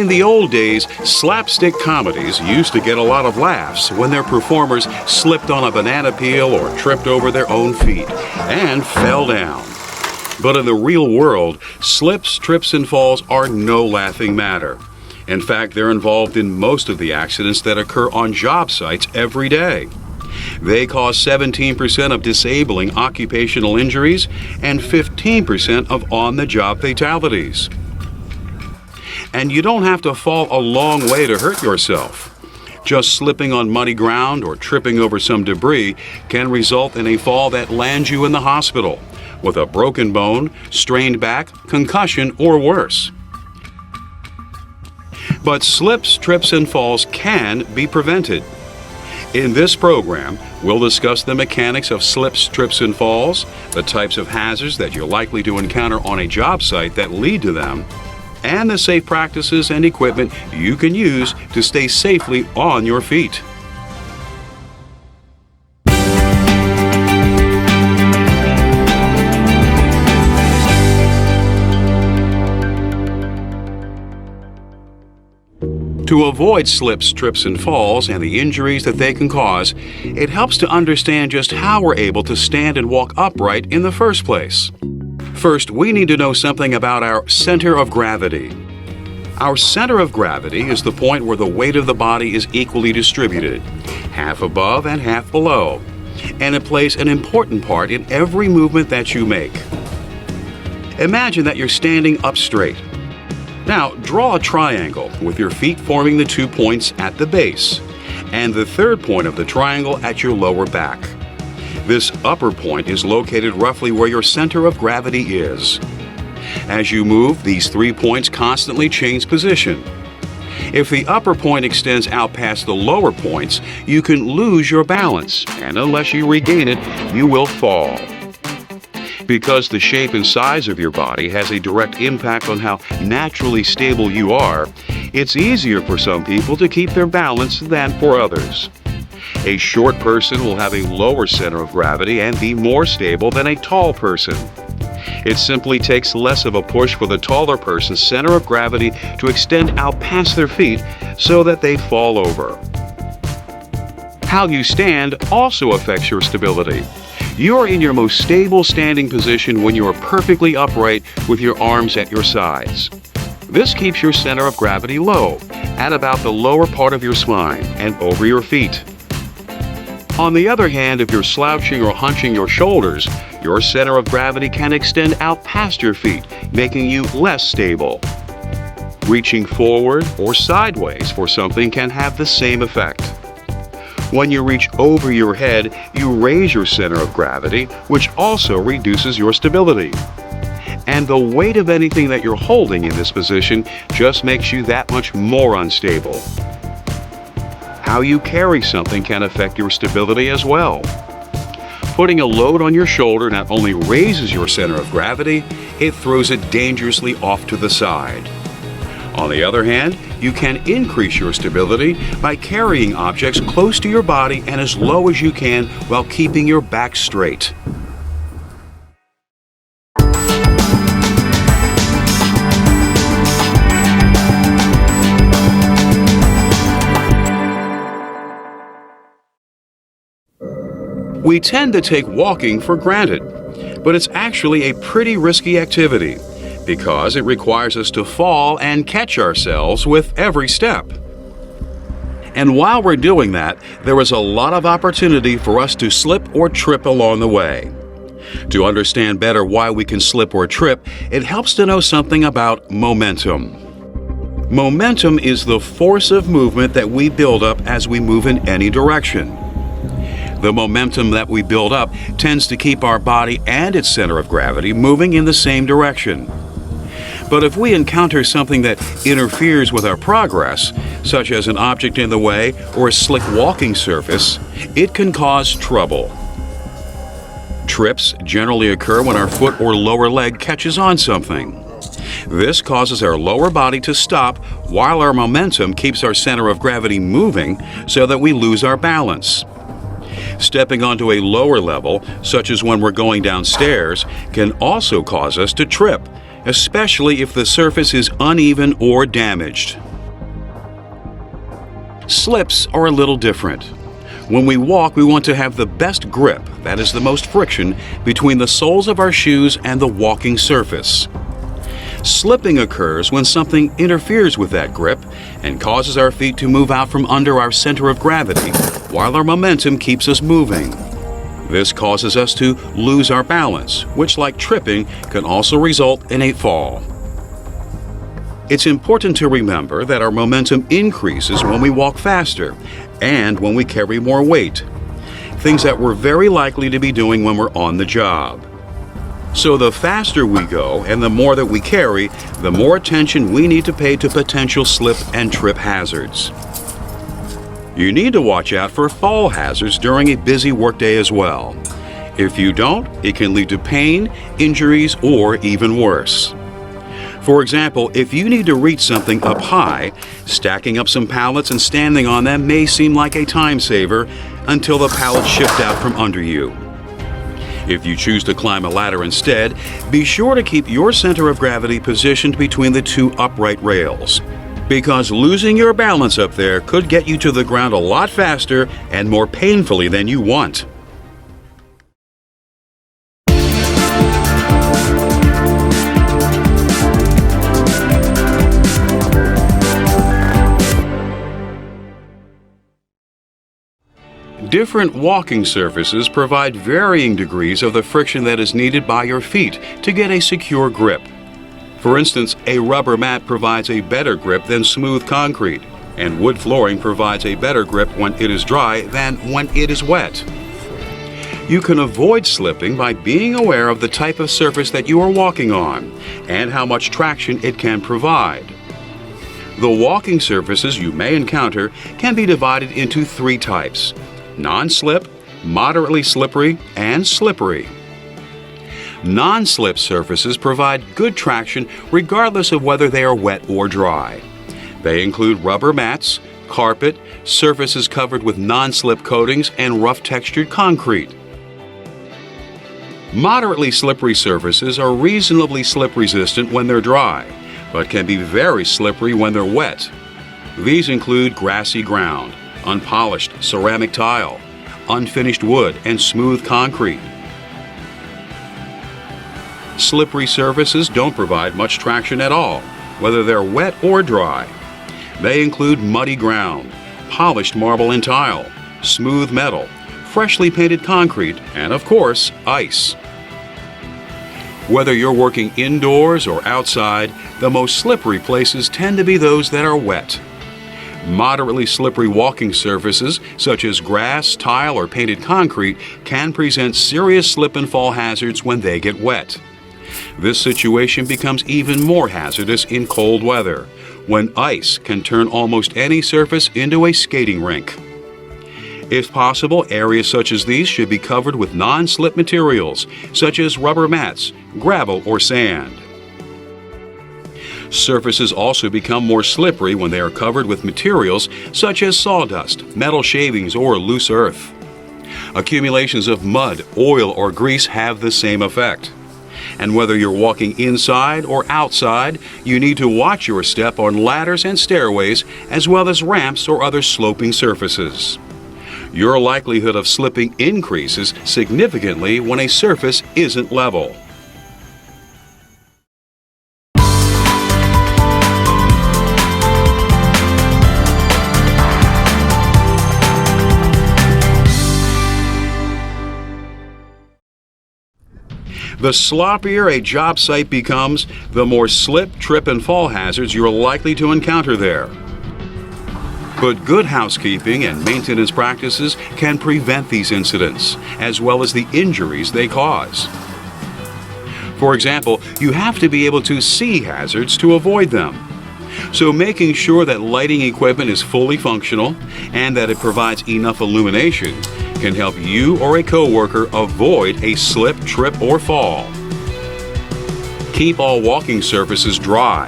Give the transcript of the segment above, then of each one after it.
In the old days, slapstick comedies used to get a lot of laughs when their performers slipped on a banana peel or tripped over their own feet and fell down. But in the real world, slips, trips, and falls are no laughing matter. In fact, they're involved in most of the accidents that occur on job sites every day. They cause 17% of disabling occupational injuries and 15% of on-the-job fatalities. And you don't have to fall a long way to hurt yourself. Just slipping on muddy ground or tripping over some debris can result in a fall that lands you in the hospital with a broken bone, strained back, concussion, or worse. But slips, trips, and falls can be prevented. In this program, we'll discuss the mechanics of slips, trips, and falls, the types of hazards that you're likely to encounter on a job site that lead to them, and the safe practices and equipment you can use to stay safely on your feet. To avoid slips, trips, and falls and the injuries that they can cause, it helps to understand just how we're able to stand and walk upright in the first place. First, we need to know something about our center of gravity. Our center of gravity is the point where the weight of the body is equally distributed, half above and half below, and it plays an important part in every movement that you make. Imagine that you're standing up straight. Now, draw a triangle with your feet forming the 2 points at the base and the third point of the triangle at your lower back. This upper point is located roughly where your center of gravity is. As you move, these 3 points constantly change position. If the upper point extends out past the lower points, you can lose your balance, and unless you regain it, you will fall. Because the shape and size of your body has a direct impact on how naturally stable you are, it's easier for some people to keep their balance than for others. A short person will have a lower center of gravity and be more stable than a tall person. It simply takes less of a push for the taller person's center of gravity to extend out past their feet so that they fall over. How you stand also affects your stability. You are in your most stable standing position when you are perfectly upright with your arms at your sides. This keeps your center of gravity low, at about the lower part of your spine and over your feet. On the other hand, if you're slouching or hunching your shoulders, your center of gravity can extend out past your feet, making you less stable. Reaching forward or sideways for something can have the same effect. When you reach over your head, you raise your center of gravity, which also reduces your stability. And the weight of anything that you're holding in this position just makes you that much more unstable. How you carry something can affect your stability as well. Putting a load on your shoulder not only raises your center of gravity, it throws it dangerously off to the side. On the other hand, you can increase your stability by carrying objects close to your body and as low as you can while keeping your back straight. We tend to take walking for granted, but it's actually a pretty risky activity because it requires us to fall and catch ourselves with every step. And while we're doing that, there is a lot of opportunity for us to slip or trip along the way. To understand better why we can slip or trip, it helps to know something about momentum. Momentum is the force of movement that we build up as we move in any direction. The momentum that we build up tends to keep our body and its center of gravity moving in the same direction. But if we encounter something that interferes with our progress, such as an object in the way or a slick walking surface, it can cause trouble. Trips generally occur when our foot or lower leg catches on something. This causes our lower body to stop while our momentum keeps our center of gravity moving so that we lose our balance. Stepping onto a lower level, such as when we're going downstairs, can also cause us to trip, especially if the surface is uneven or damaged. Slips are a little different. When we walk, we want to have the best grip, that is the most friction, between the soles of our shoes and the walking surface. Slipping occurs when something interferes with that grip and causes our feet to move out from under our center of gravity while our momentum keeps us moving. This causes us to lose our balance, which, like tripping, can also result in a fall. It's important to remember that our momentum increases when we walk faster and when we carry more weight, things that we're very likely to be doing when we're on the job. So the faster we go and the more that we carry, the more attention we need to pay to potential slip and trip hazards. You need to watch out for fall hazards during a busy workday as well. If you don't, it can lead to pain, injuries, or even worse. For example, if you need to reach something up high, stacking up some pallets and standing on them may seem like a time saver until the pallets shift out from under you. If you choose to climb a ladder instead, be sure to keep your center of gravity positioned between the two upright rails, because losing your balance up there could get you to the ground a lot faster and more painfully than you want. Different walking surfaces provide varying degrees of the friction that is needed by your feet to get a secure grip. For instance, a rubber mat provides a better grip than smooth concrete, and wood flooring provides a better grip when it is dry than when it is wet. You can avoid slipping by being aware of the type of surface that you are walking on and how much traction it can provide. The walking surfaces you may encounter can be divided into three types: non-slip, moderately slippery, and slippery. Non-slip surfaces provide good traction regardless of whether they are wet or dry. They include rubber mats, carpet, surfaces covered with non-slip coatings, and rough textured concrete. Moderately slippery surfaces are reasonably slip resistant when they're dry, but can be very slippery when they're wet. These include grassy ground, unpolished ceramic tile, unfinished wood, and smooth concrete. Slippery surfaces don't provide much traction at all, whether they're wet or dry. They include muddy ground, polished marble and tile, smooth metal, freshly painted concrete, and of course, ice. Whether you're working indoors or outside, the most slippery places tend to be those that are wet. Moderately slippery walking surfaces, such as grass, tile, or painted concrete, can present serious slip and fall hazards when they get wet. This situation becomes even more hazardous in cold weather, when ice can turn almost any surface into a skating rink. If possible, areas such as these should be covered with non-slip materials, such as rubber mats, gravel, or sand. Surfaces also become more slippery when they are covered with materials such as sawdust, metal shavings, or loose earth. Accumulations of mud, oil, or grease have the same effect. And whether you're walking inside or outside, you need to watch your step on ladders and stairways, as well as ramps or other sloping surfaces. Your likelihood of slipping increases significantly when a surface isn't level. The sloppier a job site becomes, the more slip, trip, and fall hazards you're likely to encounter there. But good housekeeping and maintenance practices can prevent these incidents, as well as the injuries they cause. For example, you have to be able to see hazards to avoid them. So making sure that lighting equipment is fully functional and that it provides enough illumination can help you or a coworker avoid a slip, trip, or fall. Keep all walking surfaces dry.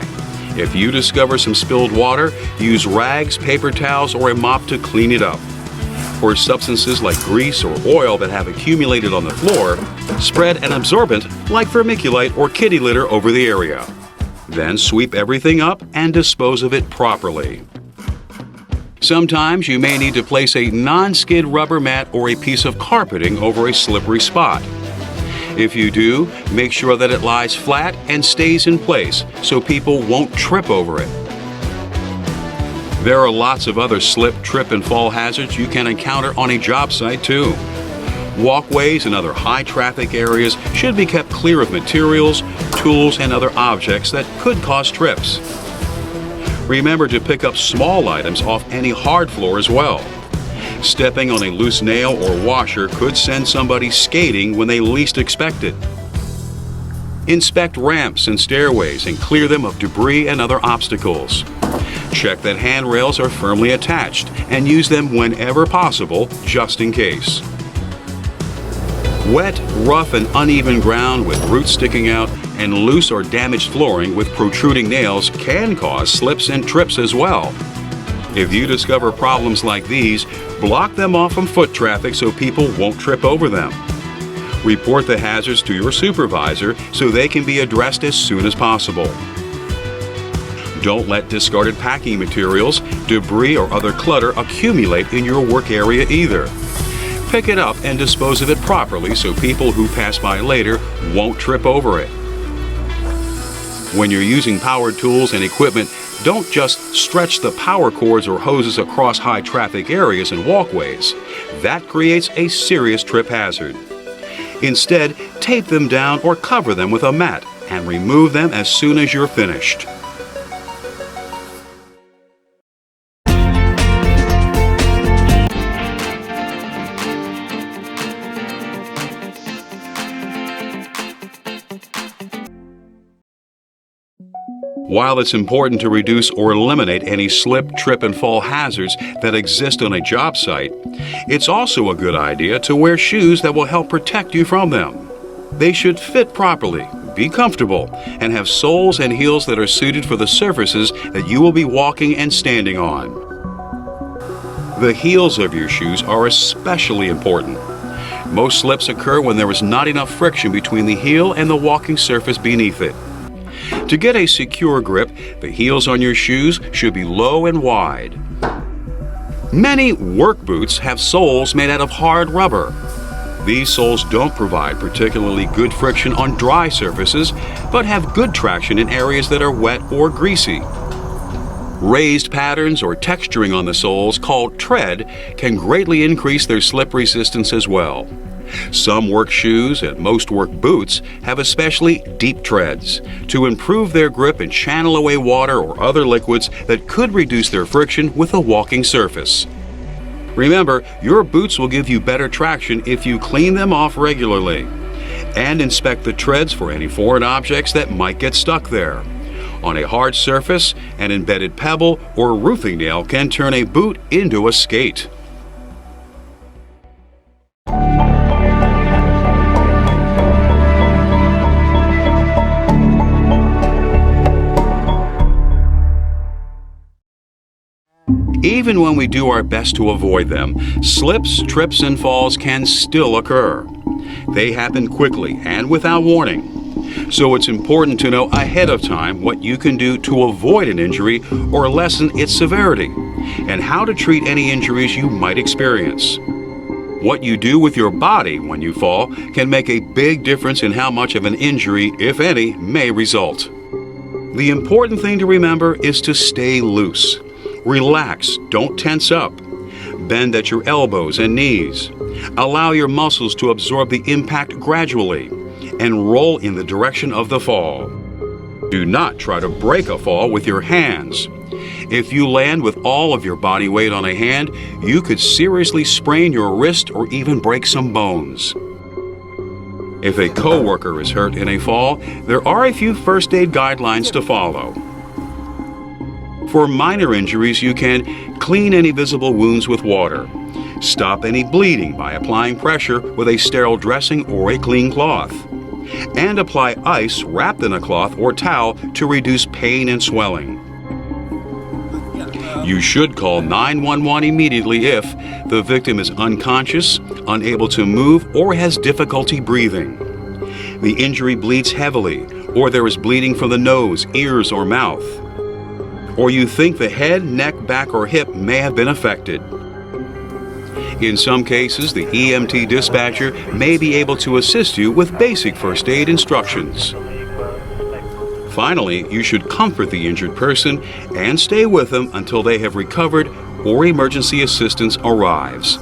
If you discover some spilled water, use rags, paper towels, or a mop to clean it up. For substances like grease or oil that have accumulated on the floor, spread an absorbent like vermiculite or kitty litter over the area. Then sweep everything up and dispose of it properly. Sometimes you may need to place a non-skid rubber mat or a piece of carpeting over a slippery spot. If you do, make sure that it lies flat and stays in place so people won't trip over it. There are lots of other slip, trip, and fall hazards you can encounter on a job site too. Walkways and other high-traffic areas should be kept clear of materials, tools, and other objects that could cause trips. Remember to pick up small items off any hard floor as well. Stepping on a loose nail or washer could send somebody skating when they least expect it. Inspect ramps and stairways and clear them of debris and other obstacles. Check that handrails are firmly attached and use them whenever possible, just in case. Wet, rough, and uneven ground with roots sticking out and loose or damaged flooring with protruding nails can cause slips and trips as well. If you discover problems like these, block them off from foot traffic so people won't trip over them. Report the hazards to your supervisor so they can be addressed as soon as possible. Don't let discarded packing materials, debris, or other clutter accumulate in your work area either. Pick it up and dispose of it properly so people who pass by later won't trip over it. When you're using power tools and equipment, don't just stretch the power cords or hoses across high traffic areas and walkways. That creates a serious trip hazard. Instead, tape them down or cover them with a mat and remove them as soon as you're finished. While it's important to reduce or eliminate any slip, trip, and fall hazards that exist on a job site, it's also a good idea to wear shoes that will help protect you from them. They should fit properly, be comfortable, and have soles and heels that are suited for the surfaces that you will be walking and standing on. The heels of your shoes are especially important. Most slips occur when there is not enough friction between the heel and the walking surface beneath it. To get a secure grip, the heels on your shoes should be low and wide. Many work boots have soles made out of hard rubber. These soles don't provide particularly good friction on dry surfaces, but have good traction in areas that are wet or greasy. Raised patterns or texturing on the soles, called tread, can greatly increase their slip resistance as well. Some work shoes and most work boots have especially deep treads to improve their grip and channel away water or other liquids that could reduce their friction with a walking surface. Remember, your boots will give you better traction if you clean them off regularly. And inspect the treads for any foreign objects that might get stuck there. On a hard surface, an embedded pebble or roofing nail can turn a boot into a skate. Even when we do our best to avoid them, slips, trips, and falls can still occur. They happen quickly and without warning. So it's important to know ahead of time what you can do to avoid an injury or lessen its severity, and how to treat any injuries you might experience. What you do with your body when you fall can make a big difference in how much of an injury, if any, may result. The important thing to remember is to stay loose. Relax, don't tense up. Bend at your elbows and knees. Allow your muscles to absorb the impact gradually, and roll in the direction of the fall. Do not try to break a fall with your hands. If you land with all of your body weight on a hand, you could seriously sprain your wrist or even break some bones. If a coworker is hurt in a fall, there are a few first aid guidelines to follow. For minor injuries, you can clean any visible wounds with water. Stop any bleeding by applying pressure with a sterile dressing or a clean cloth. And apply ice wrapped in a cloth or towel to reduce pain and swelling. You should call 911 immediately if the victim is unconscious, unable to move, or has difficulty breathing. The injury bleeds heavily, or there is bleeding from the nose, ears, or mouth. or you think the head, neck, back, or hip may have been affected. In some cases, the EMT dispatcher may be able to assist you with basic first aid instructions. Finally, you should comfort the injured person and stay with them until they have recovered or emergency assistance arrives.